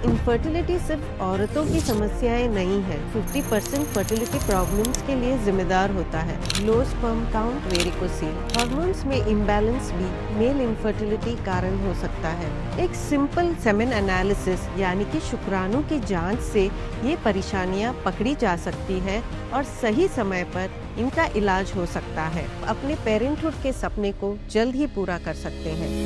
Infertility सिर्फ औरतों की समस्याएं नहीं है, 50% फर्टिलिटी प्रॉब्लम्स के लिए जिम्मेदार होता है। Low sperm count, varicocele, hormones में इम्बैलेंस भी मेल इनफर्टिलिटी कारण हो सकता है। एक सिंपल सेमेन एनालिसिस यानी कि शुक्राणु की जांच से ये परेशानियां पकड़ी जा सकती है और सही समय पर इनका इलाज हो सकता है। अपने पेरेंटहुड के सपने को जल्द ही पूरा कर सकते हैं।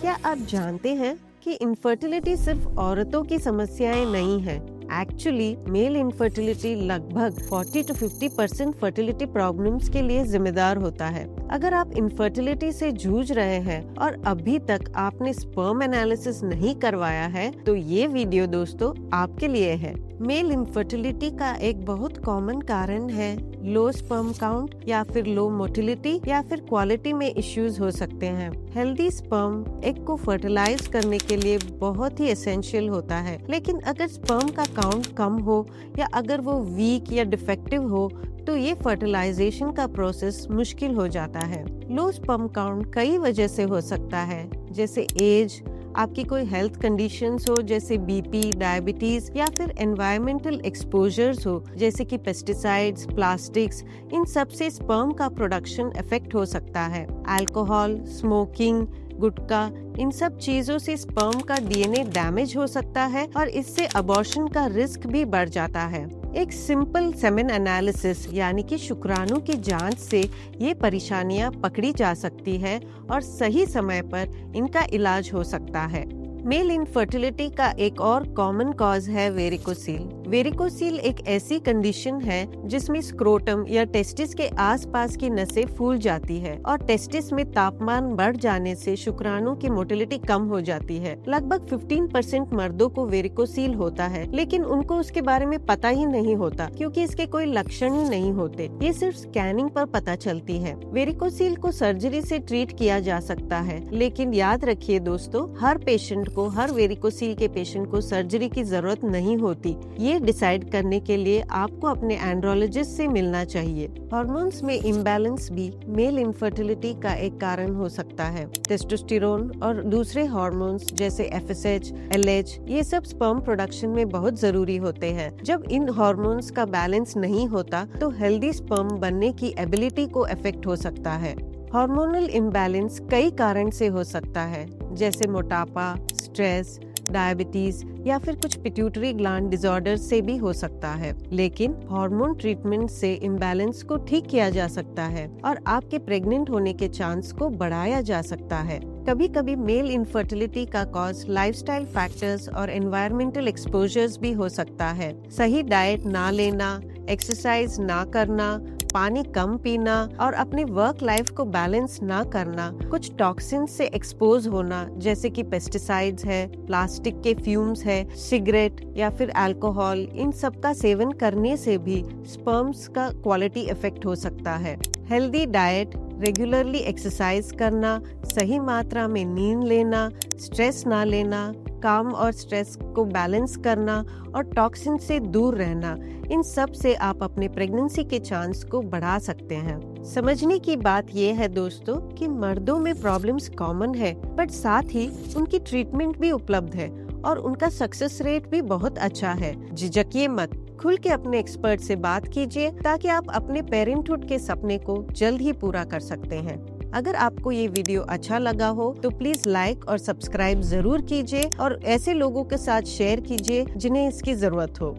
क्या आप जानते हैं कि इनफर्टिलिटी सिर्फ औरतों की समस्याएं नहीं है। एक्चुअली मेल इनफर्टिलिटी लगभग 40 to 50% फर्टिलिटी प्रॉब्लम्स के लिए जिम्मेदार होता है। अगर आप इनफर्टिलिटी से जूझ रहे हैं और अभी तक आपने स्पर्म एनालिसिस नहीं करवाया है, तो ये वीडियो दोस्तों आपके लिए है। मेल इनफर्टिलिटी का एक बहुत कॉमन कारण है लो स्पर्म काउंट या फिर लो मोटिलिटी या फिर क्वालिटी में इश्यूज हो सकते हैं। हेल्दी स्पर्म एग को फर्टिलाइज करने के लिए बहुत ही एसेंशियल होता है, लेकिन अगर स्पर्म का काउंट कम हो या अगर वो वीक या डिफेक्टिव हो तो ये फर्टिलाइजेशन का प्रोसेस मुश्किल हो जाता है। लो स्पर्म काउंट कई वजह से हो सकता है, जैसे एज, आपकी कोई हेल्थ कंडीशंस हो जैसे बीपी, डायबिटीज या फिर एनवायरमेंटल एक्सपोजर्स हो जैसे कि पेस्टिसाइड्स, प्लास्टिक्स, इन सब से स्पर्म का प्रोडक्शन इफेक्ट हो सकता है। अल्कोहल, स्मोकिंग, गुटखा, इन सब चीजों से स्पर्म का डीएनए डैमेज हो सकता है और इससे अबॉर्शन का रिस्क भी बढ़ जाता है। एक सिंपल सेमेन एनालिसिस यानी कि शुक्राणु की जांच से ये परेशानियां पकड़ी जा सकती है और सही समय पर इनका इलाज हो सकता है। मेल इनफर्टिलिटी का एक और कॉमन कॉज है वेरिकोसील। वेरिकोसील एक ऐसी कंडीशन है जिसमें स्क्रोटम या टेस्टिस के आसपास की नसें फूल जाती है और टेस्टिस में तापमान बढ़ जाने से शुक्राणु की मोटिलिटी कम हो जाती है। लगभग 15% मर्दों को वेरिकोसील होता है, लेकिन उनको उसके बारे में पता ही नहीं होता क्योंकि इसके कोई लक्षण ही नहीं होते। ये सिर्फ स्कैनिंग पर पता चलती है। वेरिकोसील को सर्जरी से ट्रीट किया जा सकता है, लेकिन याद रखिए दोस्तों, हर वेरिकोसील के पेशेंट को सर्जरी की जरूरत नहीं होती। ये डिसाइड करने के लिए आपको अपने एंड्रोलॉजिस्ट से मिलना चाहिए। हार्मोन्स में इम्बैलेंस भी मेल इनफर्टिलिटी का एक कारण हो सकता है। टेस्टोस्टेरोन और दूसरे हार्मोन्स जैसे एफएसएच, एलएच, ये सब स्पर्म प्रोडक्शन में बहुत जरूरी होते हैं। जब इन हार्मोन्स का बैलेंस नहीं होता तो हेल्दी स्पर्म बनने की एबिलिटी को अफेक्ट हो सकता है। हार्मोनल इम्बैलेंस कई कारण से हो सकता है, जैसे मोटापा, स्ट्रेस, डायबिटीज या फिर कुछ पिट्यूटरी ग्लैंड डिसऑर्डर से भी हो सकता है। लेकिन हार्मोन ट्रीटमेंट से इम्बैलेंस को ठीक किया जा सकता है और आपके प्रेग्नेंट होने के चांस को बढ़ाया जा सकता है। कभी कभी मेल इनफर्टिलिटी का कॉज लाइफस्टाइल फैक्टर्स और एनवायरमेंटल एक्सपोजर्स भी हो सकता है। सही डाइट ना लेना, एक्सरसाइज ना करना, पानी कम पीना और अपनी वर्क लाइफ को बैलेंस ना करना, कुछ टॉक्सिन से एक्सपोज होना जैसे कि पेस्टिसाइड्स है, प्लास्टिक के फ्यूम्स है, सिगरेट या फिर अल्कोहल, इन सब का सेवन करने से भी स्पर्म्स का क्वालिटी इफेक्ट हो सकता है। हेल्दी डाइट, रेगुलरली एक्सरसाइज करना, सही मात्रा में नींद लेना, स्ट्रेस ना लेना, काम और स्ट्रेस को बैलेंस करना और टॉक्सिन से दूर रहना, इन सब से आप अपने प्रेगनेंसी के चांस को बढ़ा सकते हैं। समझने की बात यह है दोस्तों कि मर्दों में प्रॉब्लम्स कॉमन है, बट साथ ही उनकी ट्रीटमेंट भी उपलब्ध है और उनका सक्सेस रेट भी बहुत अच्छा है। झिझकिए मत, खुल के अपने एक्सपर्ट से बात कीजिए ताकि आप अपने पेरेंटहुड के सपने को जल्द ही पूरा कर सकते हैं। अगर आपको ये वीडियो अच्छा लगा हो तो प्लीज लाइक और सब्सक्राइब जरूर कीजिए और ऐसे लोगों के साथ शेयर कीजिए जिन्हें इसकी जरूरत हो।